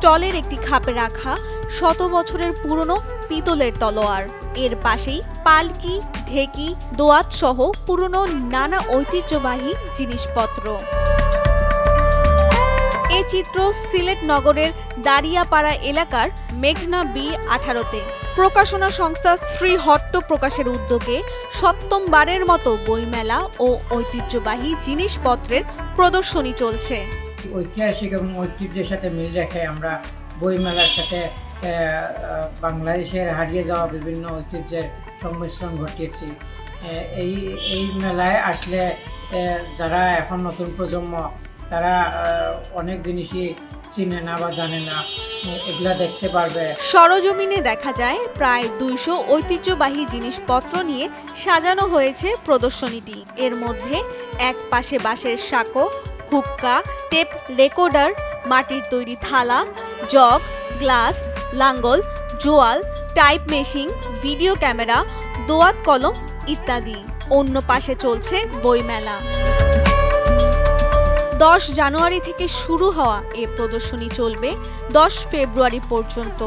স্টলের একটি খাপে রাখা শত বছরের পুরনো পিতলের তলোয়ার। এর পাশেই পালকি, ঢেকি, দোয়াত সহ পুরনো নানা ঐতিহ্যবাহী জিনিসপত্র। এই চিত্র সিলেট নগরের দারিয়াপাড়া এলাকার মেঘনা B18-তে। প্রকাশনা সংস্থা শ্রী হট্ট প্রকাশের উদ্যোগে সপ্তমবারের মতো বইমেলা ও ঐতিহ্যবাহী জিনিসপত্রের প্রদর্শনী চলছে। ঐতিহাসিক এবং ঐতিহ্যের সাথে মিল রেখে আমরা বইমেলার সাথে বাংলাদেশের হারিয়ে যাওয়া বিভিন্ন ঐতিহ্যের সংমিশ্রণ ঘটিয়েছি। এই মেলায় আসলে যারা এখন নতুন প্রজন্ম তারা অনেক জিনিসই চিনে না বা জানে না, এগুলা দেখতে পারবে। সরজমিনে দেখা যায় প্রায় 200 ঐতিহ্যবাহী জিনিসপত্র নিয়ে সাজানো হয়েছে প্রদর্শনীটি। এর মধ্যে এক পাশে বাঁশের সাঁকো, হুক্কা, টেপ রেকর্ডার, মাটির তৈরি থালা, জগ, গ্লাস, লাঙ্গল, জোয়াল, টাইপ মেশিন, ভিডিও ক্যামেরা, দোয়াত কলম ইত্যাদি। অন্য পাশে চলছে বইমেলা। 10 জানুয়ারি থেকে শুরু হওয়া এ প্রদর্শনী চলবে 10 ফেব্রুয়ারি পর্যন্ত।